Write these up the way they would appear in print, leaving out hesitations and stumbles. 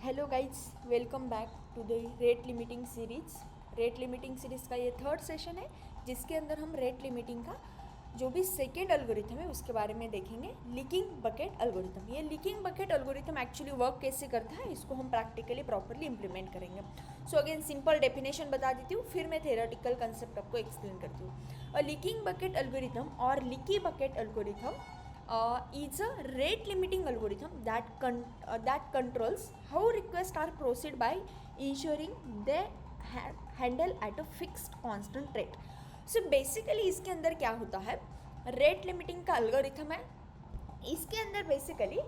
Hello guys, welcome back to the rate limiting series का ये third session है जिसके अंदर हम रेट लिमिटिंग का जो भी सेकेंड एल्गोरिथम है उसके बारे में देखेंगे। लीकिंग बकेट एल्गोरिथम, ये leaking bucket algorithm actually work कैसे करता है इसको हम प्रैक्टिकली प्रॉपरली इंप्लीमेंट करेंगे। सो अगेन सिंपल डेफिनेशन बता देती हूँ, फिर मैं थेरेटिकल कंसेप्ट आपको एक्सप्लेन करती हूँ। लीकिंग बकेट एल्गोरिथम और leaky bucket algorithm is a rate limiting algorithm that controls how requests are proceed by ensuring they handle at a fixed constant rate. So basically इसके अंदर क्या होता है, rate limiting का algorithm है। इसके अंदर बेसिकली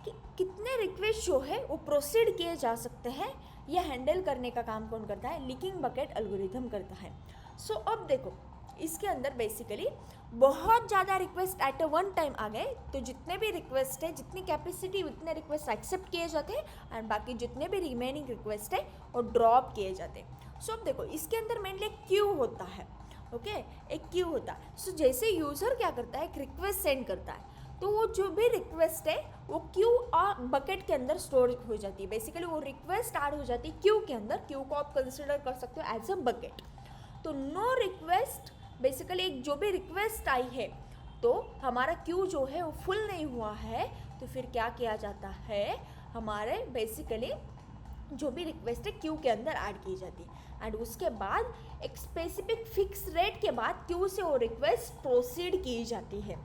कि कितने रिक्वेस्ट जो है वो प्रोसीड किए जा सकते हैं, ये हैंडल करने का काम कौन करता है, लीकिंग बकेट एल्गोरिथम करता है। सो अब देखो इसके अंदर बेसिकली बहुत ज़्यादा request at a one time आ गए तो जितने भी रिक्वेस्ट है, जितनी कैपेसिटी उतने रिक्वेस्ट एक्सेप्ट किए जाते हैं एंड बाकी जितने भी रिमेनिंग रिक्वेस्ट है वो ड्रॉप किए जाते हैं। सो अब देखो इसके अंदर मेनली एक क्यू होता है, ओके एक क्यू होता है। सो जैसे यूज़र क्या करता है, एक रिक्वेस्ट सेंड करता है तो वो जो भी रिक्वेस्ट है वो क्यू और बकेट के अंदर स्टोर हो जाती है। बेसिकली वो रिक्वेस्ट ऐड हो जाती है क्यू के अंदर, क्यू को आप कंसिडर कर सकते हो एज अ बकेट। तो नो रिक्वेस्ट बेसिकली एक जो भी रिक्वेस्ट आई है तो हमारा क्यू जो है वो फुल नहीं हुआ है तो फिर क्या किया जाता है, हमारे बेसिकली जो भी रिक्वेस्ट है क्यू के अंदर ऐड की जाती है एंड उसके बाद एक स्पेसिफिक फिक्स रेट के बाद क्यू से वो रिक्वेस्ट प्रोसीड की जाती है।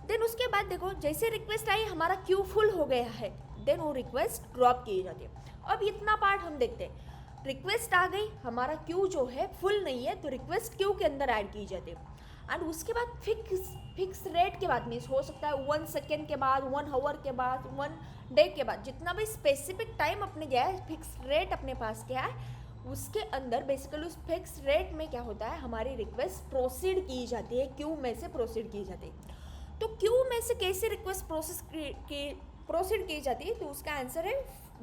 देन उसके बाद देखो जैसे रिक्वेस्ट आई हमारा क्यू फुल हो गया है, देन वो रिक्वेस्ट ड्रॉप की जाती है। अब इतना पार्ट हम देखते हैं, रिक्वेस्ट आ गई, हमारा क्यू जो है फुल नहीं है तो रिक्वेस्ट क्यू के अंदर ऐड की जाती है एंड उसके बाद फिक्स रेट के बाद मीन्स हो सकता है 1 सेकेंड के बाद, 1 आवर के बाद, 1 डे के बाद, जितना भी स्पेसिफिक टाइम अपने गया है, फिक्स रेट अपने पास क्या है उसके अंदर बेसिकली उस फिक्स रेट में क्या होता है, हमारी रिक्वेस्ट प्रोसीड की जाती है, क्यू में से प्रोसीड की जाती है। तो क्यू में से कैसे रिक्वेस्ट प्रोसीड की जाती है, तो उसका आंसर है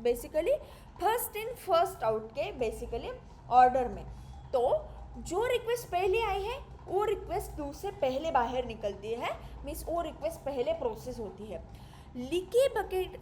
basically first in first out के बेसिकली ऑर्डर में। तो जो रिक्वेस्ट पहले आई है वो रिक्वेस्ट क्यू से पहले बाहर निकलती है, मीन्स वो रिक्वेस्ट पहले प्रोसेस होती है। लीकिंग बकेट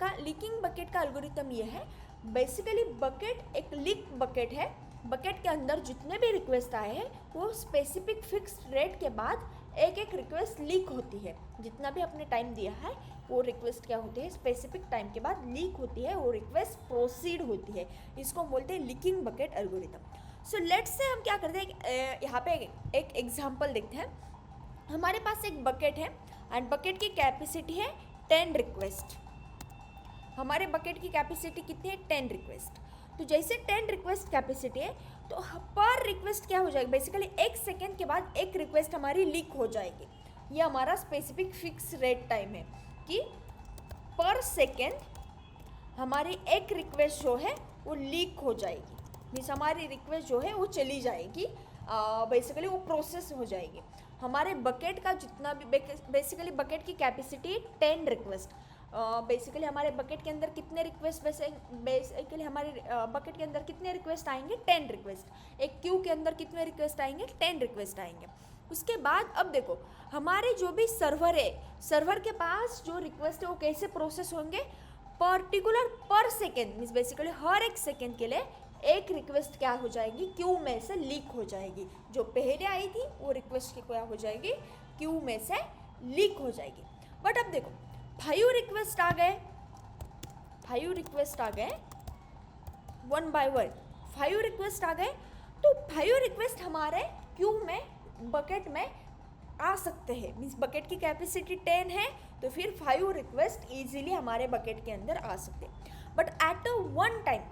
का एल्गोरिथम ये है, बेसिकली बकेट एक लीक बकेट है, बकेट के अंदर जितने भी रिक्वेस्ट आए हैं वो स्पेसिफिक फिक्स रेट के बाद एक एक रिक्वेस्ट लीक होती है। जितना भी आपने टाइम दिया है वो रिक्वेस्ट क्या होती है, स्पेसिफिक टाइम के बाद लीक होती है, वो रिक्वेस्ट प्रोसीड होती है। इसको बोलते हैं leaking bucket algorithm. So let's say हम क्या करते हैं, यहाँ पे एक एग्जांपल देखते हैं। हमारे पास एक बकेट है एंड बकेट की कैपेसिटी है 10 रिक्वेस्ट। हमारे बकेट की कैपेसिटी कितनी है, 10 रिक्वेस्ट। तो जैसे 10 रिक्वेस्ट कैपेसिटी है तो पर रिक्वेस्ट क्या हो जाएगी, बेसिकली 1 सेकेंड के बाद एक रिक्वेस्ट हमारी लीक हो जाएगी। ये हमारा स्पेसिफिक फिक्स रेट टाइम है कि पर सेकेंड हमारी एक रिक्वेस्ट जो है वो लीक हो जाएगी, मीन्स हमारी रिक्वेस्ट जो है वो चली जाएगी, बेसिकली वो प्रोसेस हो जाएगी। हमारे बकेट का जितना भी बेसिकली बकेट की कैपेसिटी 10 रिक्वेस्ट, बेसिकली हमारे बकेट के अंदर कितने रिक्वेस्ट बेसिकली हमारे बकेट के अंदर कितने रिक्वेस्ट आएंगे, 10 रिक्वेस्ट। एक क्यू के अंदर कितने रिक्वेस्ट आएंगे, 10 रिक्वेस्ट आएंगे। उसके बाद अब देखो हमारे जो भी सर्वर है, सर्वर के पास जो रिक्वेस्ट है वो कैसे प्रोसेस होंगे, पर्टिकुलर पर सेकेंड मीन्स बेसिकली हर एक सेकेंड के लिए एक रिक्वेस्ट क्या हो जाएगी, क्यू में से लीक हो जाएगी। जो पहले आई थी वो रिक्वेस्ट क्या हो जाएगी, क्यू में से लीक हो जाएगी। बट अब देखो 5 रिक्वेस्ट आ गए 1 बाय 1, 5 रिक्वेस्ट आ गए तो 5 रिक्वेस्ट हमारे क्यू में बकेट में आ सकते हैं। मीन्स बकेट की कैपेसिटी 10 है तो फिर 5 रिक्वेस्ट इजीली हमारे बकेट के अंदर आ सकते हैं। But at a one time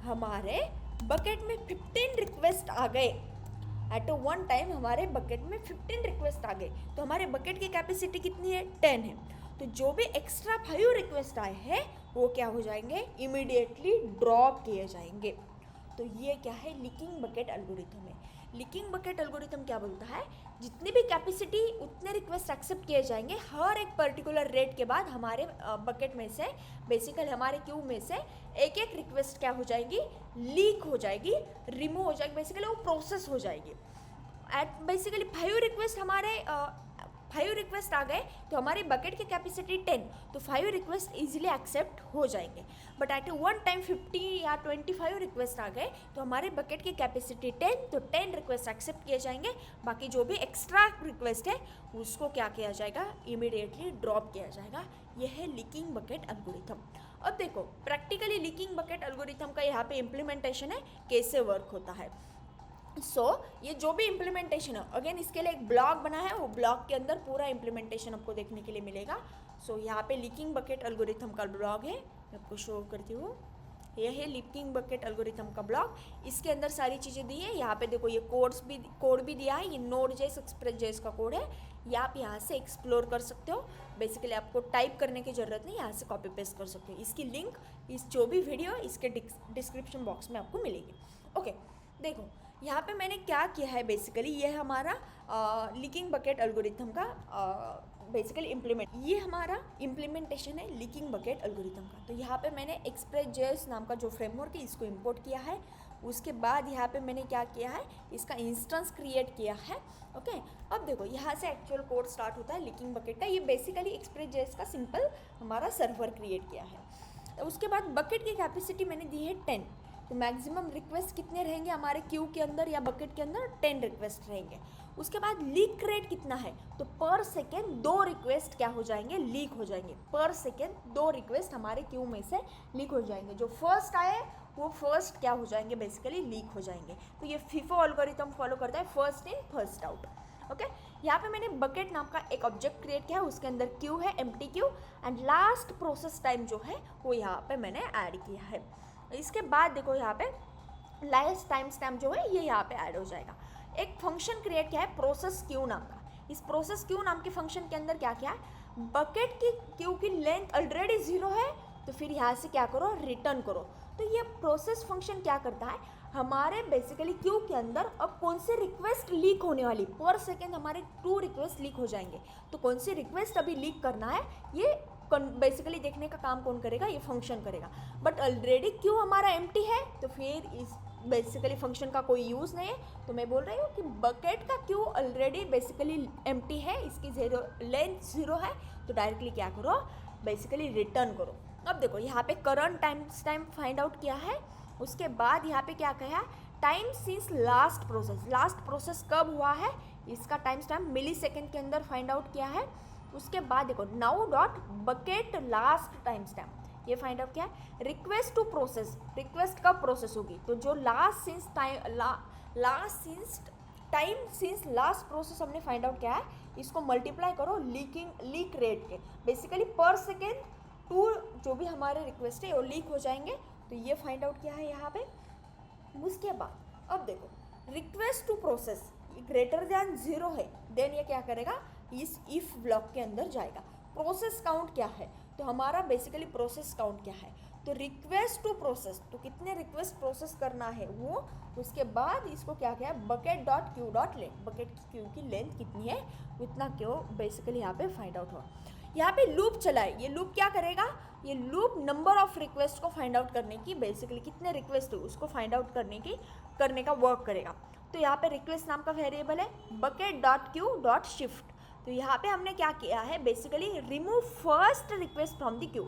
हमारे बकेट में 15 रिक्वेस्ट आ गए, एट अ वन टाइम हमारे बकेट में 15 रिक्वेस्ट आ गए तो हमारे बकेट की कैपेसिटी कितनी है, 10 है। तो जो भी एक्स्ट्रा 5 रिक्वेस्ट आए हैं वो क्या हो जाएंगे, इमीडिएटली ड्रॉप किए जाएंगे। तो ये क्या है, लीकिंग बकेट एल्गोरिथम है। लीकिंग बकेट एल्गोरिथम क्या बोलता है, जितनी भी कैपेसिटी उतने रिक्वेस्ट एक्सेप्ट किए जाएंगे, हर एक पर्टिकुलर रेट के बाद हमारे बकेट में से बेसिकली हमारे क्यू में से एक एक रिक्वेस्ट क्या हो जाएगी, लीक हो जाएगी, रिमूव हो जाएगी, बेसिकली वो प्रोसेस हो जाएगी। एट बेसिकली 5 रिक्वेस्ट हमारे 5 रिक्वेस्ट आ गए तो हमारी बकेट की कैपेसिटी 10, तो 5 रिक्वेस्ट इजीली एक्सेप्ट हो जाएंगे। बट एट वन टाइम 50 या 25 रिक्वेस्ट आ गए तो हमारे बकेट की कैपेसिटी 10, तो 10 रिक्वेस्ट एक्सेप्ट किए जाएंगे। बाकी जो भी एक्स्ट्रा रिक्वेस्ट है उसको क्या किया जाएगा, इमीडिएटली ड्रॉप किया जाएगा। यह है लीकिंग बकेट एल्गोरिथम। अब देखो प्रैक्टिकली लीकिंग बकेट एल्गोरिथम का यहाँ पे इम्प्लीमेंटेशन है, कैसे वर्क होता है। ये जो भी इम्प्लीमेंटेशन है, अगेन इसके लिए एक ब्लॉग बना है, वो ब्लॉग के अंदर पूरा इम्प्लीमेंटेशन आपको देखने के लिए मिलेगा। यहाँ पे लीकिंग बकेट एल्गोरिथम का ब्लॉग है, मैं आपको शो करती हूँ। यह है लीकिंग बकेट एल्गोरिथम का ब्लॉग, इसके अंदर सारी चीज़ें दी है। यहाँ पे देखो ये कोड भी दिया है, ये Node.js एक्सप्रेस.js का कोड है, ये आप यहाँ से एक्सप्लोर कर सकते हो। बेसिकली आपको टाइप करने की ज़रूरत नहीं, यहाँ से कॉपी पेस्ट कर सकते हो। इसकी लिंक इस जो भी वीडियो इसके डिस्क्रिप्शन बॉक्स में आपको मिलेगी। ओके, देखो यहाँ पे मैंने क्या किया है, बेसिकली ये हमारा लीकिंग बकेट एल्गोरिथम का बेसिकली ये हमारा इम्प्लीमेंटेशन है लीकिंग बकेट एल्गोरिथम का। तो यहाँ पे मैंने एक्सप्रेस.js नाम का जो फ्रेमवर्क है इसको इंपोर्ट किया है। उसके बाद यहाँ पे मैंने क्या किया है, इसका इंस्टेंस क्रिएट किया है। ओके, अब देखो यहाँ से एक्चुअल कोड स्टार्ट होता है लीकिंग बकेट का। ये बेसिकली एक्सप्रेस.js का सिंपल हमारा सर्वर क्रिएट किया है। उसके बाद बकेट की कैपेसिटी मैंने दी है 10, तो मैक्सिमम रिक्वेस्ट कितने रहेंगे हमारे क्यू के अंदर या बकेट के अंदर, 10 रिक्वेस्ट रहेंगे। उसके बाद लीक रेट कितना है, तो पर सेकेंड 2 रिक्वेस्ट क्या हो जाएंगे, लीक हो जाएंगे। पर सेकेंड 2 रिक्वेस्ट हमारे क्यू में से लीक हो जाएंगे। जो फर्स्ट आए वो फर्स्ट क्या हो जाएंगे, बेसिकली लीक हो जाएंगे। तो ये FIFO एल्गोरिथम फॉलो करता है, first in first out. Okay, यहाँ पे मैंने बकेट नाम का एक ऑब्जेक्ट क्रिएट किया है, उसके अंदर क्यू है, empty Q, and last process time जो है वो यहाँ पे मैंने ऐड किया है। इसके बाद देखो यहाँ पे लास्ट टाइम स्टैम्प जो है ये यहाँ पे ऐड हो जाएगा। एक फंक्शन क्रिएट किया है प्रोसेस क्यू नाम का। इस प्रोसेस क्यू नाम के फंक्शन के अंदर क्या किया है, बकेट की क्यू की लेंथ ऑलरेडी 0 है, तो फिर यहाँ से क्या करो, रिटर्न करो। तो ये प्रोसेस फंक्शन क्या करता है, हमारे बेसिकली क्यू के अंदर अब कौन सी रिक्वेस्ट लीक होने वाली, पर सेकेंड हमारे 2 रिक्वेस्ट लीक हो जाएंगे, तो कौन सी रिक्वेस्ट अभी लीक करना है ये बेसिकली देखने का काम कौन करेगा, ये फंक्शन करेगा। बट ऑलरेडी क्यू हमारा एम्प्टी है, तो फिर इस बेसिकली फंक्शन का कोई यूज़ नहीं है। तो मैं बोल रही हूँ कि बकेट का क्यू ऑलरेडी बेसिकली एम्प्टी है, इसकी लेंथ 0 है, तो डायरेक्टली क्या करो, बेसिकली रिटर्न करो। अब देखो यहाँ पे करंट टाइम फाइंड आउट किया है। उसके बाद यहाँ पे क्या कहा, टाइम सिंस लास्ट प्रोसेस कब हुआ है, इसका टाइम स्टैम्प मिली सेकेंड के अंदर फाइंड आउट किया है। उसके बाद देखो now dot bucket last time stamp, ये फाइंड आउट किया है। रिक्वेस्ट टू प्रोसेस, रिक्वेस्ट कब प्रोसेस होगी, तो जो लास्ट सिंस लास्ट प्रोसेस हमने फाइंड आउट किया है, इसको मल्टीप्लाई करो लीक रेट के, बेसिकली पर सेकेंड 2 जो भी हमारे रिक्वेस्ट है वो लीक हो जाएंगे, तो ये फाइंड आउट किया है यहाँ पे। उसके बाद अब देखो request to process greater than 0 है, देन ये क्या करेगा, इस इफ ब्लॉक के अंदर जाएगा। प्रोसेस काउंट क्या है, तो हमारा बेसिकली प्रोसेस काउंट क्या है, तो रिक्वेस्ट टू प्रोसेस, तो कितने रिक्वेस्ट प्रोसेस करना है वो। उसके बाद इसको क्या किया, bucket dot queue dot length, bucket की क्यू की लेंथ कितनी है उतना क्यों बेसिकली यहाँ पे फाइंड आउट हुआ। यहाँ पे लूप चला है, ये लूप क्या करेगा, ये लूप नंबर ऑफ रिक्वेस्ट को फाइंड आउट करने की, बेसिकली कितने रिक्वेस्ट है उसको फाइंड आउट करने का वर्क करेगा। तो यहाँ पे रिक्वेस्ट नाम का वेरिएबल है bucket dot queue dot shift. तो यहाँ पे हमने क्या किया है, basically remove first request from the Q.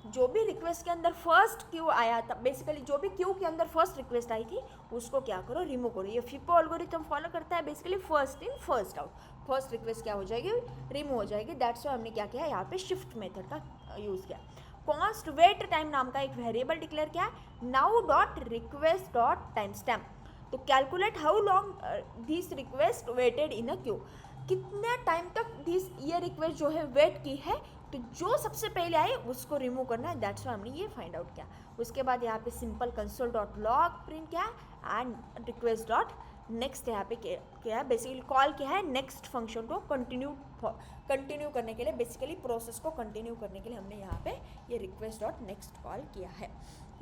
जो भी रिक्वेस्ट के अंदर फर्स्ट क्यू आया था, बेसिकली जो भी क्यू के अंदर फर्स्ट रिक्वेस्ट आई थी उसको क्या करो, रिमूव करो। ये FIFO एल्गोरिथम फॉलो करता है, basically first in first out, first request क्या हो जाएगी, रिमूव हो जाएगी। दैट्स वाई हमने क्या किया, यहाँ पे शिफ्ट मेथड का यूज़ किया। कॉन्स्ट वेट टाइम नाम का एक वेरिएबल डिक्लेयर किया है, now dot request dot time stamp, तो calculate how long this request waited in a queue, कितने टाइम तक ये रिक्वेस्ट जो है वेट की है, तो जो सबसे पहले आए उसको रिमूव करना है। दैट्स वाई हमने ये फाइंड आउट किया। उसके बाद यहाँ पे simple console dot log print किया एंड रिक्वेस्ट डॉट नेक्स्ट यहाँ पे क्या है, बेसिकली कॉल किया है नेक्स्ट फंक्शन को कंटिन्यू करने के लिए, बेसिकली प्रोसेस को कंटिन्यू करने के लिए हमने यहाँ पे ये रिक्वेस्ट डॉट नेक्स्ट कॉल किया है।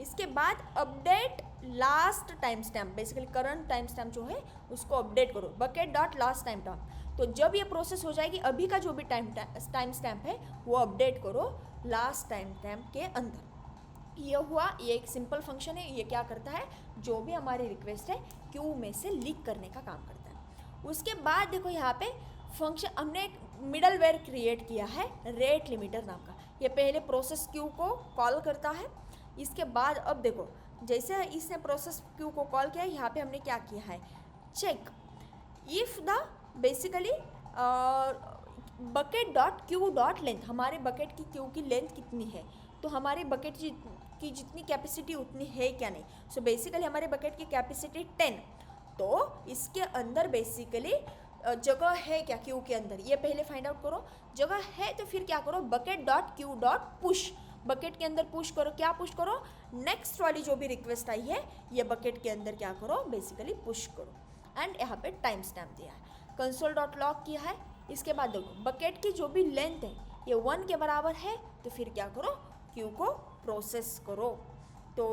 इसके बाद update last time stamp, basically current time stamp जो है उसको अपडेट करो, bucket dot last time stamp. तो जब ये प्रोसेस हो जाएगी, अभी का जो भी टाइम स्टैम्प है वो अपडेट करो लास्ट टाइम स्टैम्प के अंदर। ये हुआ, ये एक सिंपल फंक्शन है। ये क्या करता है, जो भी हमारी रिक्वेस्ट है क्यू में से लीक करने का काम करता है। उसके बाद देखो यहाँ पे फंक्शन हमने एक मिडलवेयर क्रिएट किया है रेट लिमिटर नाम का। ये पहले प्रोसेस क्यू को कॉल करता है, इसके बाद अब देखो जैसे इसने प्रोसेस क्यू को कॉल किया, यहाँ पे हमने क्या किया है, check if the basically bucket dot queue dot length, हमारे बकेट की क्यू की लेंथ कितनी है, तो हमारे बकेट की जितनी कैपेसिटी उतनी है क्या नहीं। सो बेसिकली हमारे बकेट की कैपेसिटी 10, तो इसके अंदर बेसिकली जगह है क्या क्यू के अंदर, ये पहले फाइंड आउट करो। जगह है तो फिर क्या करो, bucket dot queue dot push, bucket के अंदर पुश करो। क्या पुश करो, नेक्स्ट वाली जो भी रिक्वेस्ट आई है ये बकेट के अंदर क्या करो, बेसिकली पुश करो। एंड यहाँ पे टाइम स्टैम्प दिया है, कंसोल डॉट लॉग किया है। इसके बाद देखो बकेट की जो भी लेंथ है ये 1 के बराबर है, तो फिर क्या करो, क्यू को प्रोसेस करो। तो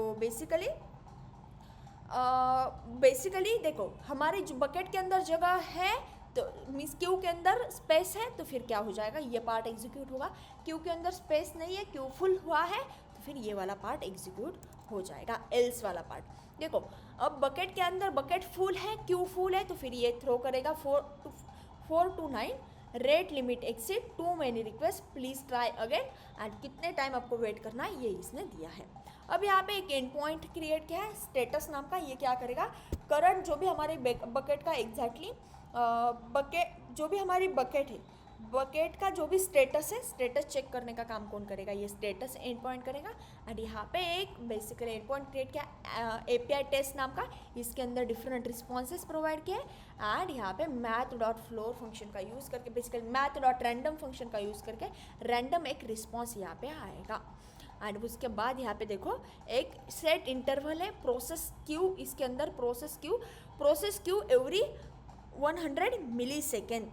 बेसिकली देखो हमारे जो बकेट के अंदर जगह है, तो मीन्स क्यू के अंदर स्पेस है, तो फिर क्या हो जाएगा, ये पार्ट एग्जीक्यूट होगा। क्यू के अंदर स्पेस नहीं है, क्यू फुल हुआ है, तो फिर ये वाला पार्ट एग्जीक्यूट हो जाएगा, एल्स वाला पार्ट। देखो अब बकेट के अंदर बकेट फुल है, क्यू फुल है, तो फिर ये थ्रो करेगा 4 to 9 rate limit exceed too many request please try again. And कितने टाइम आपको वेट करना है ये इसने दिया है। अब यहाँ पे एक एंड पॉइंट क्रिएट किया है स्टेटस नाम का, ये क्या करेगा, करंट जो भी हमारे बकेट का एग्जैक्टली बकेट जो भी हमारी बकेट है, बकेट का जो भी स्टेटस है, स्टेटस चेक करने का काम कौन करेगा, ये स्टेटस एंड पॉइंट करेगा। एंड यहाँ पे एक बेसिकली एंड पॉइंट क्रिएट किया API टेस्ट नाम का, इसके अंदर डिफरेंट रिस्पॉन्सेज प्रोवाइड किए। एंड यहाँ पे मैथ डॉट फ्लोर फंक्शन का यूज़ करके, basically math dot random function का यूज़ करके रैंडम एक रिस्पॉन्स यहाँ पे आएगा। एंड उसके बाद यहाँ पे देखो एक सेट इंटरवल है प्रोसेस क्यू, इसके अंदर प्रोसेस क्यू एवरी 100 मिली सेकेंड।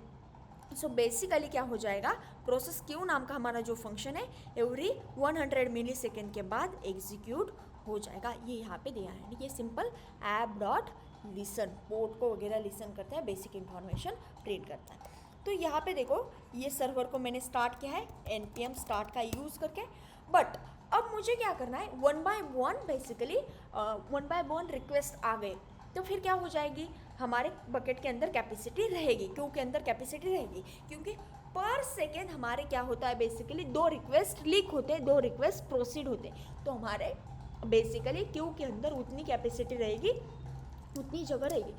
सो बेसिकली क्या हो जाएगा, प्रोसेस क्यू नाम का हमारा जो फंक्शन है एवरी 100 मिली सेकेंड के बाद एग्जीक्यूट हो जाएगा। ये यहाँ पे दिया है, ये simple app dot listen, port को वगैरह लिसन करता है, बेसिक इंफॉर्मेशन प्रिंट करता है। तो यहाँ पे देखो ये सर्वर को मैंने स्टार्ट किया है npm स्टार्ट का यूज़ करके। बट अब मुझे क्या करना है, 1 by 1 बेसिकली 1 by 1 रिक्वेस्ट आ गए, तो फिर क्या हो जाएगी, हमारे बकेट के अंदर कैपेसिटी रहेगी, क्यू के अंदर कैपेसिटी रहेगी, क्योंकि पर सेकेंड हमारे क्या होता है, बेसिकली 2 रिक्वेस्ट लीक होते हैं, 2 रिक्वेस्ट प्रोसीड होते हैं, तो हमारे बेसिकली क्यू के अंदर उतनी कैपेसिटी रहेगी, उतनी जगह रहेगी।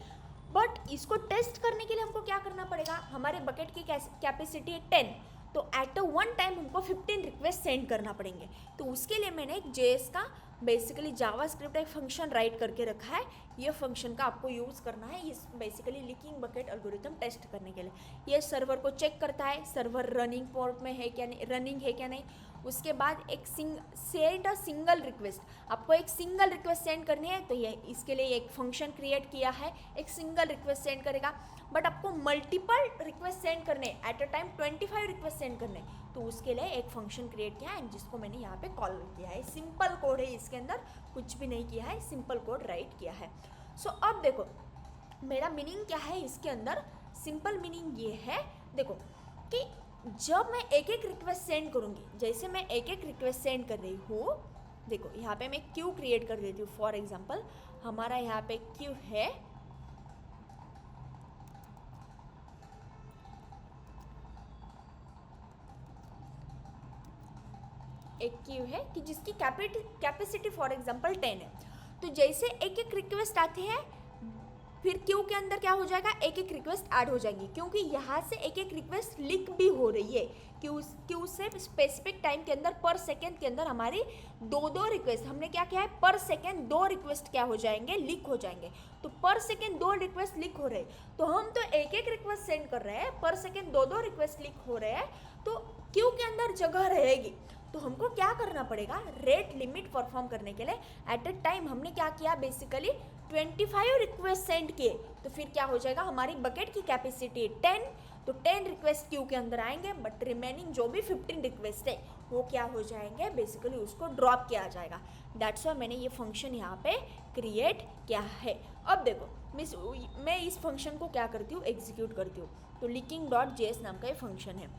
बट इसको टेस्ट करने के लिए हमको क्या करना पड़ेगा, हमारे बकेट की कैपेसिटी है 10, तो एट अ वन टाइम हमको 15 रिक्वेस्ट सेंड करना पड़ेंगे। तो उसके लिए मैंने एक JS का बेसिकली जावास्क्रिप्ट एक फंक्शन राइट करके रखा है, ये फंक्शन का आपको यूज़ करना है इस basically leaking bucket algorithm test करने के लिए। ये सर्वर को चेक करता है सर्वर रनिंग पोर्ट में है क्या नहीं, रनिंग है क्या नहीं। उसके बाद एक सेंड अ सिंगल रिक्वेस्ट, आपको एक सिंगल रिक्वेस्ट सेंड करनी है, तो ये इसके लिए एक फंक्शन क्रिएट किया है, एक सिंगल रिक्वेस्ट सेंड करेगा। बट आपको मल्टीपल रिक्वेस्ट सेंड करने, eight a time 25 request send करने, तो उसके लिए एक फंक्शन क्रिएट किया है जिसको मैंने यहाँ पे कॉल किया है। सिंपल कोड है, इसके अंदर कुछ भी नहीं किया है, सिंपल कोड राइट किया है। सो अब देखो मेरा मीनिंग क्या है इसके अंदर, सिंपल मीनिंग ये है देखो कि जब मैं एक एक रिक्वेस्ट सेंड करूँगी, जैसे मैं एक एक रिक्वेस्ट सेंड कर रही हूँ, देखो यहाँ पे मैं क्यू क्रिएट कर देती हूँ। फॉर एग्जांपल हमारा यहाँ पे क्यू है, एक क्यू है कि जिसकी कैपेसिटी फॉर एग्जांपल 10 है। तो जैसे एक एक रिक्वेस्ट आती है, फिर क्यू के अंदर क्या हो जाएगा, एक एक रिक्वेस्ट ऐड हो जाएंगी, क्योंकि यहाँ से एक एक रिक्वेस्ट लीक भी हो रही है। क्यू से स्पेसिफिक टाइम के अंदर पर सेकेंड के अंदर हमारी 2 रिक्वेस्ट, हमने क्या किया है, पर सेकेंड 2 रिक्वेस्ट क्या हो जाएंगे, लीक हो जाएंगे। तो पर सेकेंड 2 रिक्वेस्ट लीक हो रहे हैं, तो हम तो एक एक रिक्वेस्ट सेंड कर रहे हैं, पर सेकेंड 2 रिक्वेस्ट लीक हो रहे हैं, तो क्यू के अंदर जगह रहेगी। तो हमको क्या करना पड़ेगा, रेट लिमिट परफॉर्म करने के लिए एट अ टाइम हमने क्या किया, बेसिकली 25 रिक्वेस्ट सेंड किए, तो फिर क्या हो जाएगा, हमारी बकेट की कैपेसिटी 10, तो 10 रिक्वेस्ट क्यू के अंदर आएंगे, बट रिमेनिंग जो भी 15 रिक्वेस्ट है वो क्या हो जाएंगे, बेसिकली उसको ड्रॉप किया जाएगा। दैट्स वाई मैंने ये फंक्शन यहाँ पे क्रिएट किया है। अब देखो मैं इस फंक्शन को क्या करती हूँ, एग्जीक्यूट करती हूँ। तो licking.js नाम का ये फंक्शन है,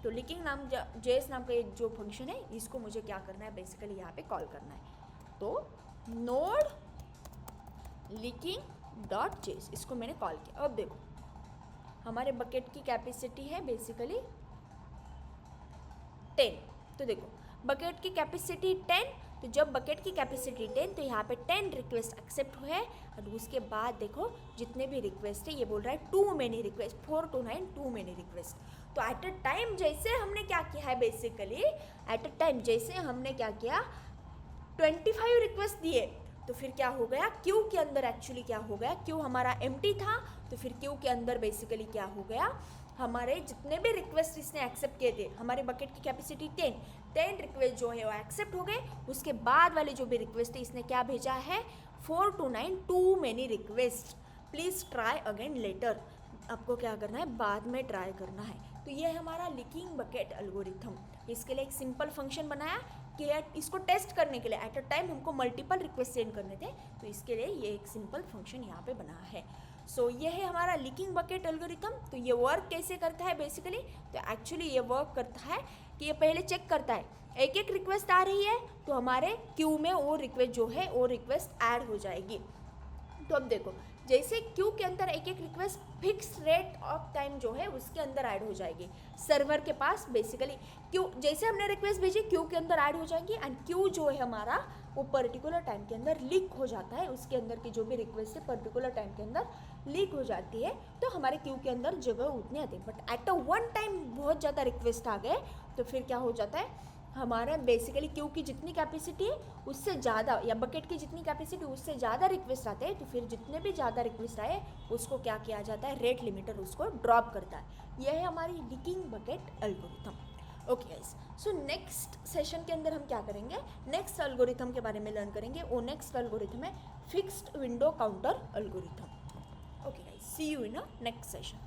तो licking नाम JS नाम का ये जो फंक्शन है, इसको मुझे क्या करना है, बेसिकली यहाँ पे कॉल करना है। तो node licking.js इसको मैंने कॉल किया। अब देखो हमारे बकेट की कैपेसिटी है बेसिकली 10। तो देखो बकेट की कैपेसिटी 10, तो जब बकेट की कैपेसिटी 10 तो यहाँ पे 10 रिक्वेस्ट एक्सेप्ट हुए हैं। और उसके बाद देखो जितने भी रिक्वेस्ट है, ये बोल रहा है too many request, 4 to 9 too many request. तो एट अ टाइम जैसे हमने क्या किया है, बेसिकली एट अ टाइम जैसे हमने क्या किया 25 रिक्वेस्ट दिए, तो फिर क्या हो गया क्यू के अंदर एक्चुअली क्या हो गया, क्यू हमारा एम्प्टी था, तो फिर क्यू के अंदर बेसिकली क्या हो गया, हमारे जितने भी रिक्वेस्ट इसने एक्सेप्ट किए थे, हमारे बकेट की कैपेसिटी 10 रिक्वेस्ट जो है वो एक्सेप्ट हो गए। उसके बाद वाले जो भी रिक्वेस्ट है इसने क्या भेजा है 4 to 9 too many request, please try again later. आपको क्या करना है, बाद में ट्राई करना है। तो ये है हमारा लीकिंग बकेट एल्गोरिथम। इसके लिए एक सिंपल फंक्शन बनाया कि इसको टेस्ट करने के लिए एट अ टाइम हमको मल्टीपल रिक्वेस्ट सेंड करने थे, तो इसके लिए ये एक सिंपल फंक्शन यहाँ पे बना है। सो ये है हमारा लीकिंग बकेट एल्गोरिथम। तो ये वर्क कैसे करता है बेसिकली, तो एक्चुअली ये वर्क करता है कि ये पहले चेक करता है एक एक रिक्वेस्ट आ रही है तो हमारे क्यू में वो रिक्वेस्ट जो है वो रिक्वेस्ट ऐड हो जाएगी। तो अब देखो जैसे क्यू के अंदर एक एक request fix rate of time जो है उसके अंदर ऐड हो जाएगी सर्वर के पास। बेसिकली क्यू जैसे हमने रिक्वेस्ट भेजी क्यू के अंदर ऐड हो जाएगी, एंड क्यू जो है हमारा वो पर्टिकुलर टाइम के अंदर लीक हो जाता है। उसके अंदर की जो भी रिक्वेस्ट है पर्टिकुलर टाइम के अंदर लीक हो जाती है, तो हमारे क्यू के अंदर जगह उतनी आती है। But at a one time बहुत ज़्यादा रिक्वेस्ट आ गए तो फिर क्या हो जाता है, हमारा बेसिकली क्यू की जितनी कैपेसिटी है उससे ज़्यादा, या बकेट की जितनी कैपेसिटी उससे ज़्यादा रिक्वेस्ट आते हैं, तो फिर जितने भी ज़्यादा रिक्वेस्ट आए उसको क्या किया जाता है, रेट लिमिटर उसको ड्रॉप करता है। यह है हमारी leaking bucket algorithm. Okay guys, so next session के अंदर हम क्या करेंगे, नेक्स्ट एल्गोरिथम के बारे में लर्न करेंगे। वो नेक्स्ट एल्गोरिथम है fixed window counter algorithm. Okay guys, see you in a next session.